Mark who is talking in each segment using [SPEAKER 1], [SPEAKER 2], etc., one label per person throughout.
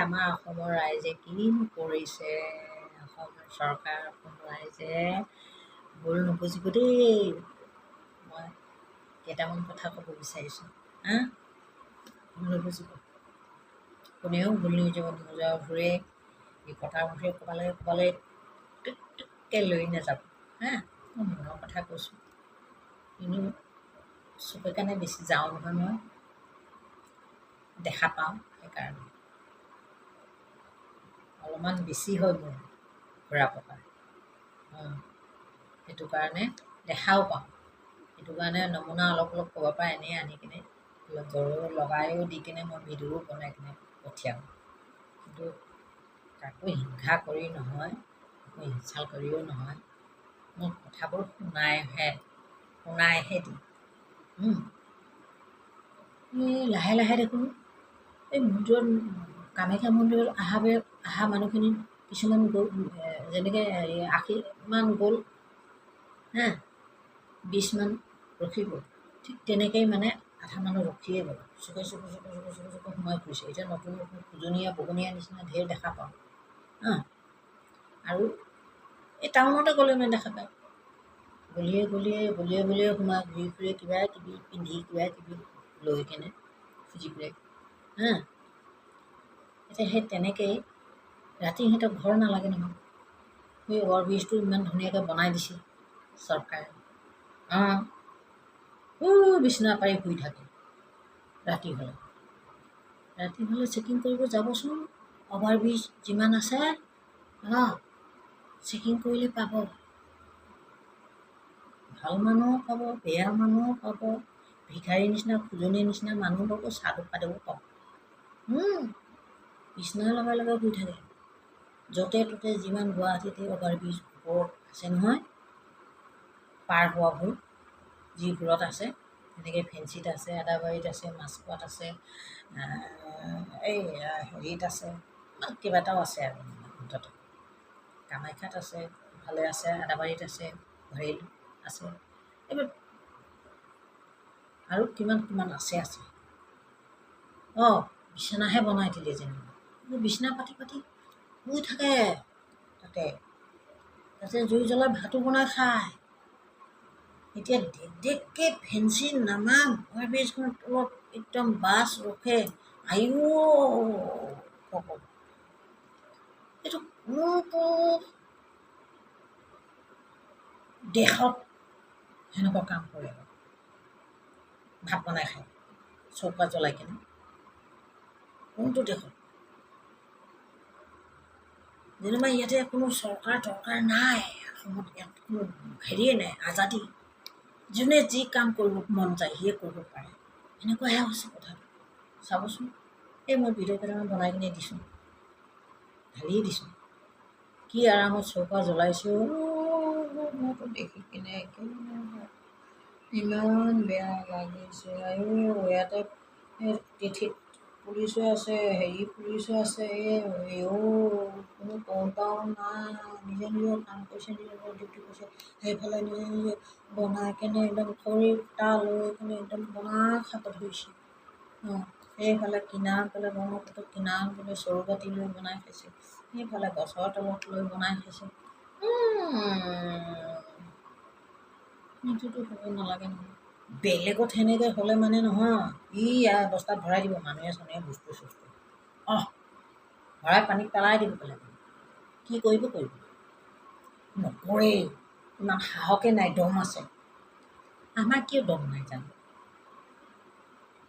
[SPEAKER 1] আমাৰ অসমৰ ৰাইজে কিনো কৰিছে, অসমৰ চৰকাৰ অসমৰ ৰাইজে ভুল নুবুজিব দেই। মই কেইটামান কথা ক'ব বিচাৰিছোঁ, ভুল নুবুজিব। কোনেও ভুল নোযোৱাবোৰে এই কথাবোৰে ক'বালৈ টিক টিককৈ লৈ নাযাব। মই মনৰ কথা কৈছোঁ, কিন্তু চকুৰ কাণে বেছি যাওঁ নহয়, মই দেখা পাওঁ, সেইকাৰণে অলপমান বেছি হয় মোৰ ঘূৰা পকা। সেইটো কাৰণে দেখাও পাওঁ, সেইটো কাৰণে নমুনা অলপ অলপ ক'ব পৰা এনেই আনি কিনে লগায়ো দি কিনে মই ভিডিঅ'ও বনাই কিনে পঠিয়াওঁ। কিন্তু কাকো হিংসা কৰি নহয়, কাকো ইনচাল্ট কৰিও নহয়, মোৰ কথাবোৰ শুনাইহে দিওঁ। এই লাহে লাহে দেখোন এই মন্দিৰত কামাখ্যা মন্দিৰত অহা মানুহখিনি কিছুমান গ'ল, যেনেকৈ 80মান গ'ল, 20মান ৰখি গ'ল, ঠিক তেনেকেই মানে আধা মানুহ ৰখিয়ে গ'ল, চুকে সোমাই ফুৰিছে। এতিয়া নতুন নতুন বগনীয়া নিচিনা ঢেৰ দেখা পাওঁ। আৰু এই টাউনতে গ'লে মানে দেখা পায়, গলিয়ে সোমাই ঘূৰি ফুৰে, কিবা কিবি পিন্ধি কিবা কিবি লৈ কেনে খুজি ফুৰে। এতিয়া সেই তেনেকেই ৰাতি সিহঁতক ঘৰ নালাগে নহয়। সেই অভাৰব্ৰিজটো ইমান ধুনীয়াকৈ বনাই দিছে চৰকাৰে, বিচনা পাৰি শুই থাকে। ৰাতি হ'লে চেকিং কৰিব যাবচোন, অভাৰব্ৰিজ যিমান আছে চেকিং কৰিলে পাব, ভাল মানুহো পাব, বেয়া মানুহো পাব, ভিখাৰীৰ নিচিনা খুজনিৰ নিচিনা মানুহ পাব, চাদু পাদুও পাব। বিচনা লগাই লগাই শুই থাকে। য'তে ত'তে যিমান গুৱাহাটীতে অভাৰব্ৰিজ ওপৰত আছে নহয়, পাৰ হোৱাবোৰ যিবোৰত আছে, তেনেকৈ ফেঞ্চিত আছে, আদাবাৰীত আছে, মাছখোৱাত আছে, এই হেৰিত আছে, কেইবাটাও আছে আৰু মুঠতে কামাখ্যাত আছে, ইফালে আছে, আদাবাৰীত আছে, হেৰিত আছে, এইবোৰ আৰু কিমান আছে। বিচনাহে বনাই দিলে যেনিবা, বিচনা পাতি শুই থাকে। তাতে জুই জ্বলাই ভাতো বনাই খায়। এতিয়া দেককৈ ফেঞ্চি নামা অভাৰব্ৰিজখনৰ তলত একদম বাছ ৰখে। এইটো কোনটো দেশত সেনেকুৱা কাম কৰে? ভাত বনাই খায় চৌকা জ্বলাই কিনে, কোনটো দেশত? যেনিবা ইয়াতে কোনো চৰকাৰ নাই, অসমত ইয়াত কোনো হেৰিয়ে নাই, আজাদী, যোনে যি কাম কৰিব মন যায় সিয়ে কৰিব পাৰে, এনেকুৱাহে হৈছে কথাটো। চাবচোন, এই মই ভিডিঅ' কেইটামান বনাই কিনে দিছোঁ, ঢালিয়ে দিছোঁ, কি আৰামত চৌকা জ্বলাইছোঁ। মইতো দেখি কিনে ইমান বেয়া লাগিছে। ইয়াতে তিথিত পুলিচো আছে, পুলিচো আছে, কোনো কওঁতাও নাই, নিজে কাম কৰিছে, নিজৰ ডিউটি কৰিছে। সেইফালে নিজে বনাই কেনে একদম খৰি কুটা লৈ কিনে একদম বনাই খাব ধৰিছে। সেইফালে কিনাৰফালে ব্ৰহ্মপুত্ৰ কিনাৰফালে চৰুবাতি লৈ বনাই খাইছে, সেইফালে গছৰ তলত লৈ বনাই খাইছে। সেইটোতো হ'ব নালাগে নহয়। বেলেগত সেনেকৈ হ'লে মানে নহয়, বস্তাত ভৰাই দিব, মানুহে বস্তু চস্তু ভৰাই পানীত পেলাই দিব পেলাই। কি কৰিব নকৰেই, ইমান সাহসে নাই, দম আছে। আমাৰ কিয় দম নাই জানো?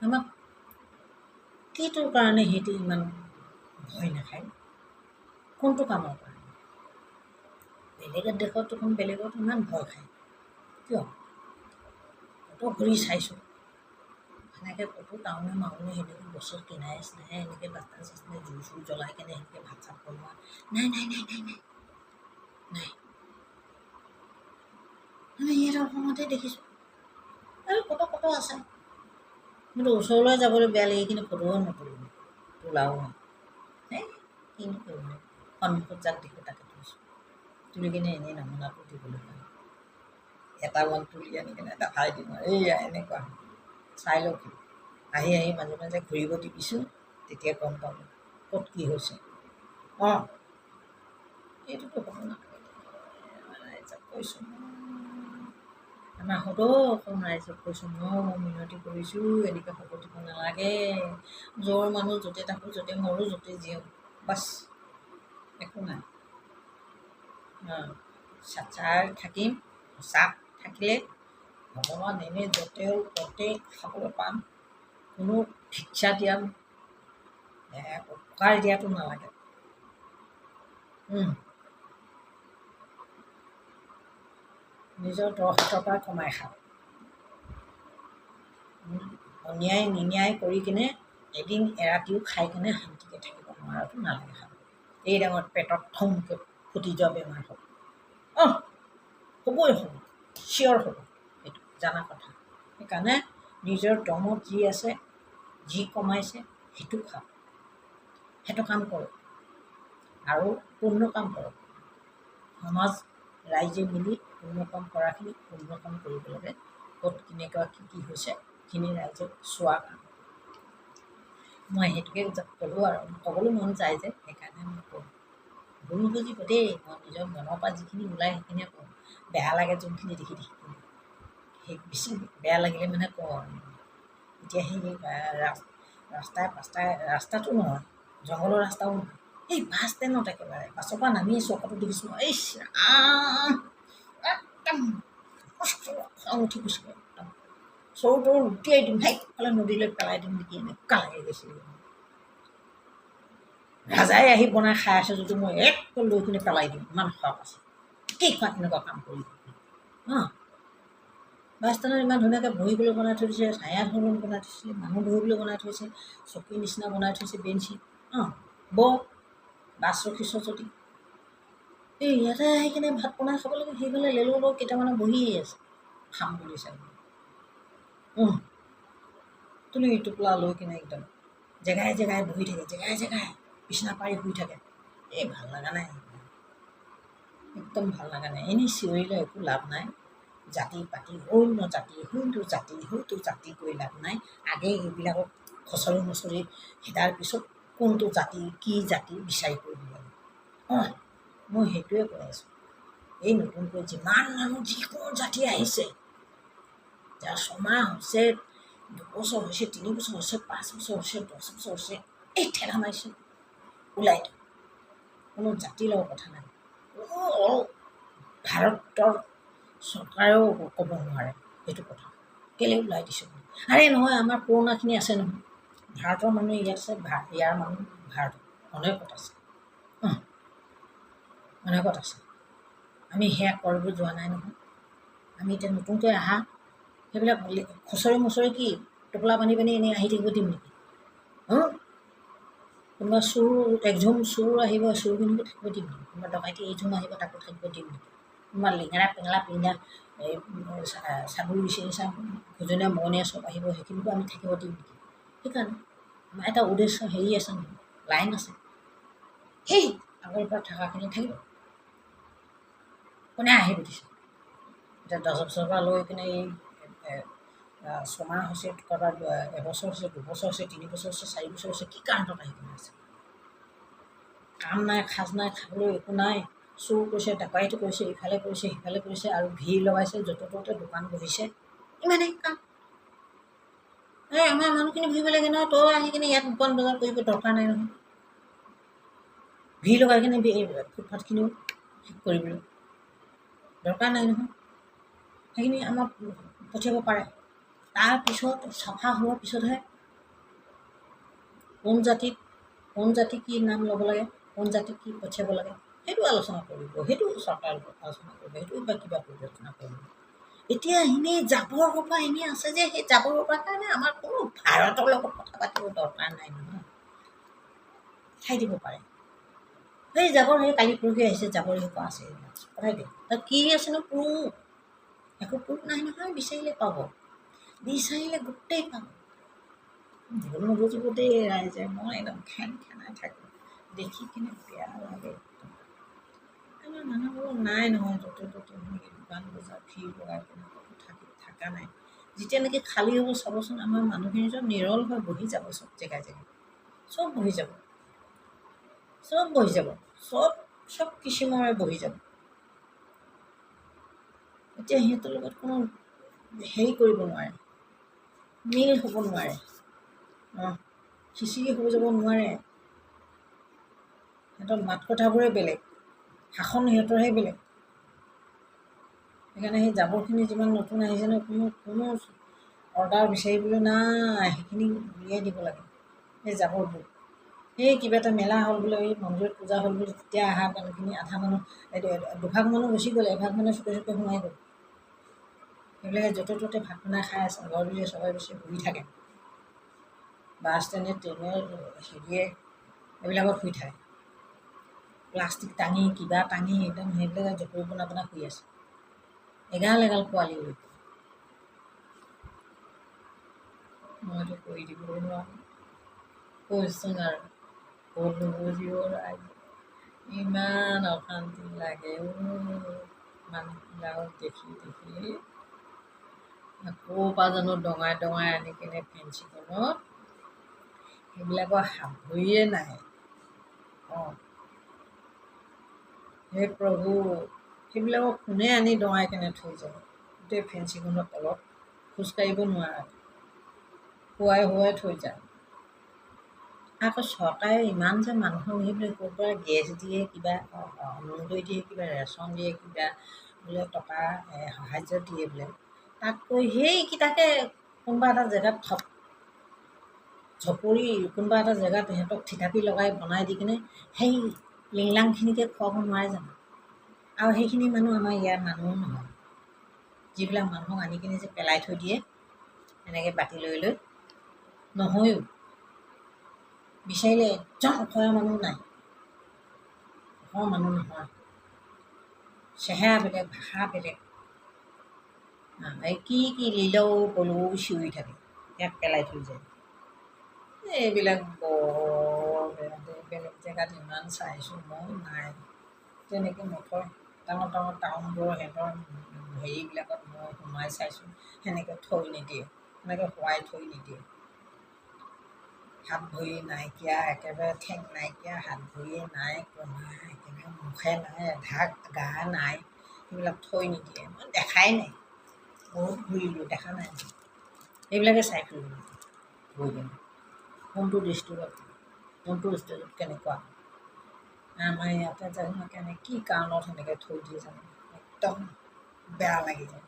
[SPEAKER 1] আমাক কিটোৰ কাৰণে সেইটো ইমান ভয় নাখায়? কোনটো কামৰ কাৰণে? বেলেগৰ দেশত দেখোন বেলেগত ইমান ভয় খায়, কিয়? কত ঘূৰি চাইছোঁ, সেনেকৈ কতো টাউনে মাউনে সেনেকৈ গছৰ কিনাৰে চিনাৰে এনেকৈ ৰাস্তা চাস্তাই জুই জ্বলাই কেনে সেনেকৈ ভাত চাত বনোৱা নাই। আমি ইয়াত অসমতে দেখিছোঁ, আৰু কত আছে, কিন্তু ওচৰলৈ যাবলৈ বেয়া লাগি কিন্তু ফটোও নতুলিলোঁ, তোলাও নাই। কিনো কৰিব, সন্মুখত যাক দেখোঁ তাকে তুলিছোঁ, তুলি কিনে এনেই নমুনাটো দিবলৈ পাৰোঁ, এটামান তুলি আনি কিনে দেখাই দিম আৰু এনেকুৱা চাই লওক। আহি মাজে মাজে ঘূৰিব দিবিছোঁ, তেতিয়া গম পাব ক'ত কি হৈছে। অঁ এইটোতো হ'ব নালাগে। ৰাইজক কৈছোঁ, আমাৰ সদৌ অসম ৰাইজক কৈছোঁ, মই মিনতি কৰিছোঁ, এনেকৈ হ'ব দিব নালাগে। য'ৰ মানুহ য'তে থাকোঁ, য'তে মৰোঁ, য'তে জীওঁ, বাছ একো নাই। চাচাই থাকিম, চাপ থাকিলে ভগৱান এনেই য'তে ত'তে খাবলৈ পাম। কোনো ভিক্ষা দিয়া উপকাৰ দিয়াটো নালাগে। নিজৰ হাতৰ পৰা কমাই খাওঁ। অন্যায় নিন্যায় কৰি কিনে এদিন এৰাতিও খাই কিনে শান্তিকৈ থাকিব নোৱাৰাটো নালাগে খাব। এই ডাঙৰ পেটত থমকৈ ফুটি যোৱা বেমাৰ হ'ব। হ'বই হ'ব, চিয়ৰ হ'ব, সেইটো জানা কথা। সেইকাৰণে নিজৰ দমত যি আছে, যি কমাইছে সেইটো খাওক, সেইটো কাম কৰক আৰু পূৰ্ণ কাম কৰক। সমাজ ৰাইজে মিলি পূৰ্ণ কাম কৰাখিনি পূৰ্ণ কাম কৰিব লাগে। ক'ত কেনেকুৱা কি হৈছে সেইখিনি ৰাইজক চোৱা কাম। মই সেইটোকে ক'লোঁ আৰু ক'বলৈ মন যায় যে সেইকাৰণে মই কওঁ। ভুল নুবুজিব দেই, মই নিজৰ মনৰ পৰা যিখিনি ওলায় সেইখিনিয়ে কওঁ। বেয়া লাগে যোনখিনি দেখি সেই বেছি বেয়া লাগিলে মানে কওঁ আৰু। এতিয়া সেই ৰাস্তাটো নহয়, জংঘলৰ ৰাস্তাও নহয়, এই বাছ ষ্টেণ্ডত একেবাৰে বাছৰ পৰা নামি চকাটো দেখিছোঁ, একদম খং উঠি গৈছোঁ। একদম চৰু তৰু লুটিয়াই দিম, সেইফালে নদীলৈ পেলাই দিম নেকি, এনেকুৱা লাগি গৈছিল। ৰাজাই আহি বনাই খাই আছে যদি মই এক লৈ কিনে পেলাই দিম, ইমান খং আছে। কি খোৱা এনেকুৱা কাম কৰিব। বাছ ষ্টেণ্ডত ইমান ধুনীয়াকৈ বহিবলৈ বনাই থৈ দিছে, ছায়া ধৰণৰ বনাই থৈছে, মানুহ বহিবলৈ বনাই থৈছে, চকী নিচিনা বনাই থৈছে, বেঞ্চি। বাছ ৰখিছ যদি এই ইয়াতে আহি কিনে ভাত বনাই খাব লাগে। সেইফালে লেলো কেইটামানে বহিয়ে আছে খাম বুলি চাই। তুলি টোপোলা লৈ কিনে একদম জেগাই জেগাই বহি থাকে, জেগাই জেগাই বিচনা পাৰি শুই থাকে। এই ভাল লগা নাই, একদম ভাল লগা নাই। এনেই চিঞৰিলে একো লাভ নাই। জাতি পাতি অন্য জাতি সেইটো জাতি কৰি লাভ নাই। আগে এইবিলাকক খচৰি মচৰি সিটাৰ পিছত কোনটো জাতি কি জাতি বিচাৰি কৰিব লাগে। মই সেইটোৱে কৈ আছোঁ। এই নতুনকৈ যিমান মানুহ যিকোনো জাতি আহিছে, যাৰ ছমাহ হৈছে, 2 বছৰ হৈছে, 3 বছৰ হৈছে, 5 বছৰ হৈছে, 10 বছৰ হৈছে, এই ঠেলা মাৰিছে ওলাই দিওঁ। কোনো জাতিৰ লগত কথা নাই। কোনো ভাৰতৰ চৰকাৰেও ক'ব নোৱাৰে সেইটো কথা। কেলৈ ওলাই দিছোঁ? আৰে নহয়, আমাৰ পুৰণাখিনি আছে নহয়। ভাৰতৰ মানুহ ইয়াত আছে, ইয়াৰ মানুহ ভাৰত অনেকত আছে, অনেকত আছে। আমি সেয়া কৰিব যোৱা নাই নহয়। আমি এতিয়া নতুনকৈ আহা সেইবিলাক খুচৰি মুচৰি কি টোপোলা বান্ধি বান্ধি এনেই আহি থাকিব দিম নেকি? কোনোবা একঝুম চোৰ আহিব, চোৰ পিন্ধিব থাকিব দিম নেকি? কোনোবা ডকাইতি এইঝুম আহিব, তাকো থাকিব দিম নেকি? কোনোবা লিঙেৰা পেঙেলা পিন্ধা চাবুৰি বিচাৰি খুজনীয়া মগনীয়া চব আহিব, সেইখিনিকো আমি থাকিব দিম নেকি? সেইকাৰণে আমাৰ এটা উদ্দেশ্য হেৰি আছে নহয়, লাইন আছে। সেই আগৰ পৰা থকাখিনি থাকিব। কোনে আহিব দিছে? এতিয়া 10 বছৰৰ পৰা লৈ কিনে এই 6 মাহ হৈছে, কাৰোবাৰ এবছৰ হৈছে, 2 বছৰ হৈছে, 3 বছৰ হৈছে, 4 বছৰ হৈছে, কি কাৰণত আহি কিনে আছে? কাম নাই, সাজ নাই, খাবলৈ একো নাই, চোৰ কৰিছে, ডকাইতি কৰিছে, ইফালে কৰিছে, সিফালে কৰিছে, আৰু ভিৰ লগাইছে, য'তে ত'তে দোকান বহিছে, ইমানেই কাম। আমাৰ মানুহখিনি ভাবিব লাগে নহয়, তই আহি কিনে ইয়াত দোকান বজাৰ কৰিব দৰকাৰ নাই নহয়। ভিৰ লগাই কিনে ফুটপাথখিনিও শেষ কৰিবলৈ দৰকাৰ নাই নহয়। সেইখিনি আমাক পঠিয়াব পাৰে। তাৰপিছত চাফা হোৱাৰ পিছতহে কোন জাতি কি নাম ল'ব লাগে, কোন জাতিক কি পঠিয়াব লাগে, সেইটো আলোচনা কৰিব, সেইটো চৰকাৰৰ লগত আলোচনা কৰিব, সেইটো বা কিবা পৰিৱৰ্তন কৰিব। এতিয়া এনেই জাবৰ সোপা এনেই আছে যে, সেই জাবৰ সোপাৰ কাৰণে আমাৰ কোনো ভাৰতৰ লগত কথা পাতিব দৰকাৰ নাই নহয়। খাই দিব পাৰে। সেই জাবৰ সেই কালি পৰহি আহিছে, জাবৰ সোপা আছে, পঠাই দিয়ক। তাত কি আছেনো? প্ৰুফ একো প্ৰুফ নাই নহয়। বিচাৰিলে পাব, বিচাৰিলে গোটেই পাব। ভুল নুবুজিব দেই ৰাইজে, মই একদম খেনাই থাকোঁ, দেখি কিনে বেয়া লাগে। আমাৰ মানুহবোৰ নাই নহয়, য'তে ত'তে দোকান বজাৰ ভিৰ লগাই কিনে থকা নাই। যেতিয়া নেকি খালী হ'ব চাবচোন, আমাৰ মানুহখিনি চব নিৰল হৈ বহি যাব, চব জেগাই জেগাই চব বহি যাব। চব বহি যাব, চব চব কিচিমৰে বহি যাব। এতিয়া সিহঁতৰ লগত কোনো হেৰি কৰিব নোৱাৰে, মিল হ'ব নোৱাৰে, খিচিৰি হৈ যাব নোৱাৰে। সিহঁতৰ মাত কথাবোৰে বেলেগ, শাসন সিহঁতৰহে বেলেগ। সেইকাৰণে সেই জাবৰখিনি যিমান নতুন আহিছে ন, কোনো অৰ্ডাৰ বিচাৰিবলৈ নাই, সেইখিনি উলিয়াই দিব লাগে। সেই জাবৰবোৰ সেই কিবা এটা মেলা হ'ল বোলে, এই মন্দিৰত পূজা হ'ল বুলি তেতিয়া অহা মানুহখিনি আধা মানুহ দুভাগ মানুহ গুচি গ'ল, এভাগ মানুহ চুকে চুকে সোমাই গ'ল। সেইবিলাকে য'তে ত'তে ভাত বনাই খাই আছে, ঘৰ বুলিয়ে চবে বেছি শুই থাকে, বাছ ষ্টেণ্ডে ট্ৰেইনে হেৰিয়ে এইবিলাকত শুই থাকে, প্লাষ্টিক টাঙি কিবা টাঙি একদম সেইবিলাক জপৰি বনাই বনাই শুই আছে, এগাল এগাল পোৱালি লৈ। মইতো কৰি দিবলৈ নোৱাৰোঁ, কৈছোন আৰু ক'ত নুবুজিব ৰাইজ, ইমান অশান্তি লাগে মানুহবিলাকক দেখি দেখি। ক'ৰ পৰা জানো ডঙাই ডঙাই আনি কিনে ফেঞ্চিখনত, সেইবিলাকৰ হাত ভৰিয়ে নাই। হে প্ৰভু, সেইবিলাকক কোনে আনি ডঙাই কেনে থৈ যায় গোটেই ফেঞ্চিখনৰ তলত, খোজকাঢ়িব নোৱাৰে, শুৱাই শুৱাই থৈ যায়। আকৌ চৰকাৰে ইমান যে মানুহক সেইবিলাক ক'ৰ পৰা গেছ দিয়ে, কিবা অৰুণোদয় দিয়ে, কিবা ৰেচন দিয়ে, কিবা বোলে টকা সাহাৰ্য দিয়ে বোলে, তাতকৈ সেইকেইটাকে কোনোবা এটা জেগাত ঝপৰি কোনোবা এটা জেগাত সিহঁতক থিতাপি লগাই বনাই দি কিনে সেই লিংলাংখিনিকে খুৱাব নোৱাৰে জানো? আৰু সেইখিনি মানুহ আমাৰ ইয়াৰ মানুহো নহয়, যিবিলাক মানুহক আনি কিনে যে পেলাই থৈ দিয়ে এনেকৈ বাতি লৈ লৈ, নহয়ো। বিচাৰিলে একদম অখৰা মানুহ নাই, অখৰ মানুহ নহয়, চেহেৰা বেলেগ, ভাষা বেলেগ, এই কি কি লিলৌ পলৌ চিঞৰি থাকে, ইয়াক পেলাই থৈ যায়। এইবিলাক বৰ বেলেগ জেগাত ইমান চাইছোঁ মই, নাই তেনেকৈ নথয়। ডাঙৰ ডাঙৰ টাউনবোৰৰ সিহঁতৰ হেৰিবিলাকত মই সোমাই চাইছোঁ, সেনেকৈ থৈ নিদিয়ে, সেনেকৈ শুৱাই থৈ নিদিয়ে। হাত ভৰি নাইকিয়া, একেবাৰে ঠেং নাইকিয়া, হাত ভৰিয়ে নাই, কণা একেবাৰে মুখে নাই, এভাগ গা নাই, সেইবিলাক থৈ নিদিয়ে। মই দেখাই নাই, বহুত ঘূৰিলোঁ, দেখা নাই, সেইবিলাকে চাই ফুৰিলোঁ গৈ কিনে কোনটো ডিষ্ট্ৰিক্টত কোনটো ষ্টেটত কেনেকুৱা। আমাৰ ইয়াতে জানো কেনে কি কাৰণত সেনেকৈ থৈ দিয়ে জানো, একদম বেয়া লাগি যায়।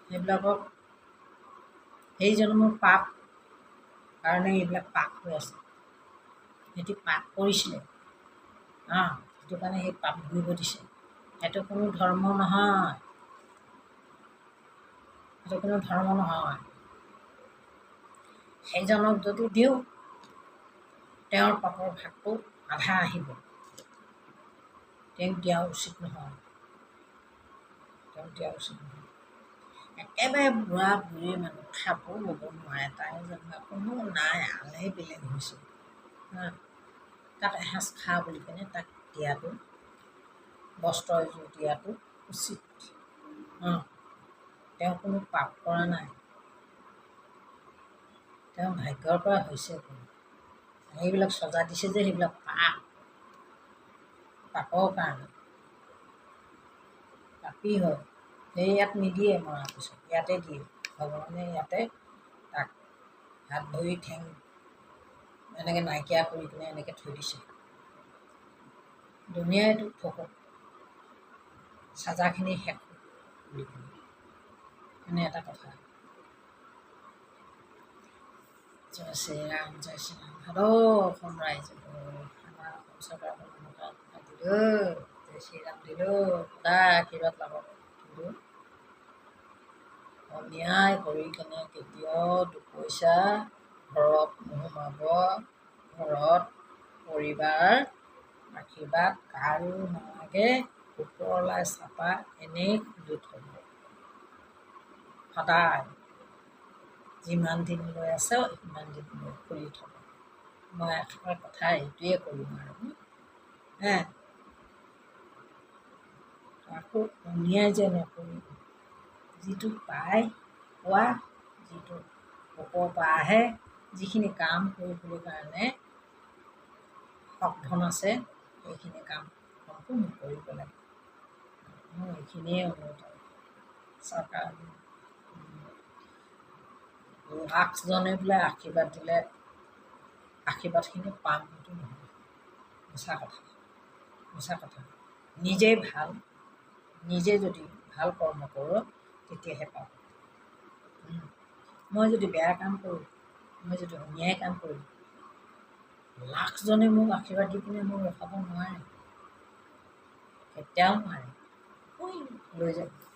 [SPEAKER 1] সেইবিলাকক সেই জন্মৰ পাপ কাৰণে এইবিলাক পাপ হৈ আছে, সিহঁতি পাপ কৰিছিলে, সেইটো কাৰণে সেই পাপ ঘূৰিব দিছে। সেইটো কোনো ধৰ্ম নহয়, সেইটো কোনো ধৰ্ম নহয়। সেইজনক যদি দিওঁ, তেওঁৰ পাপৰ ভাগটো আধা আহিব, তেওঁক দিয়া উচিত নহয়, তেওঁক দিয়া উচিত নহয়। একেবাৰে বুঢ়া বুঢ়ী মানুহ, খাব ল'ব নোৱাৰে, তাই যেনিবা কোনো নাই, আলে বেলেগ হৈছে, তাক এসাঁজ খা বুলি কিনে তাক দিয়াটো, বস্ত্ৰ এযোৰ দিয়াটো উচিত। তেওঁ কোনো পাপ কৰা নাই, তেওঁ ভাগ্যৰ পৰা হৈছে কোনো, সেইবিলাক চজা দিছে যে সেইবিলাক পাপৰ কাৰণে, পাপী হয়। সেই ইয়াত নিদিয়ে, মৰাৰ পিছত ইয়াতে দিয়ে, ভগৱানে ইয়াতে তাক হাত ভৰি ঠেং এনেকৈ নাইকিয়া কৰি কিনে এনেকৈ থৈ দিছে। দুনীয়াইটো ঠগক, চাজাখিনি শেষ বুলি কিনে, এনে এটা কথা। জয় শ্ৰীৰাম, জয় শ্ৰীৰাম। হেল্ল' অসম ৰাইজ, আমাৰ অসম চৰকাৰৰ দিলোঁ, জয় শ্ৰীৰাম দিলোঁ, সদায় আশীৰ্বাদ লাভক। কিন্তু অন্যায় কৰি কেনে কেতিয়াও দুপইচা ঘৰত নোসোমাব, ঘৰত পৰিবাৰ আশীৰ্বাদ কাৰো নালাগে, ওপৰলাই চাপা এনেই খুলি থ'ব সদায়, যিমান দিনলৈ আছে সিমান দিনলৈ খুলি থ'ব। মই এষাৰ কথা এইটোৱে কৰিম আৰু আকৌ অন্যায় যে নকৰিব, যিটো পায় পোৱা, যিটো ওপৰৰ পৰা আহে, যিখিনি কাম কৰিবলৈ কাৰণে সক্ষম আছে সেইখিনি কাম সম্পূৰ্ণ কৰিব লাগে। মোৰ এইখিনিয়ে অনুৰোধ আৰু চৰকাৰ লাখজনে বোলে আশীৰ্বাদ দিলে আশীৰ্বাদখিনি পাম সেইটো নহয়, মিছা কথা। নিজেই ভাল, নিজে যদি ভাল কৰ্ম কৰোঁ তেতিয়াহে পাব। মই যদি বেয়া কাম কৰোঁ, মই যদি অন্যায় কাম কৰোঁ, লাখজনে মোক আশীৰ্বাদ দি পিনে মোক ৰখাব নোৱাৰে, কেতিয়াও নোৱাৰে, লৈ যাব।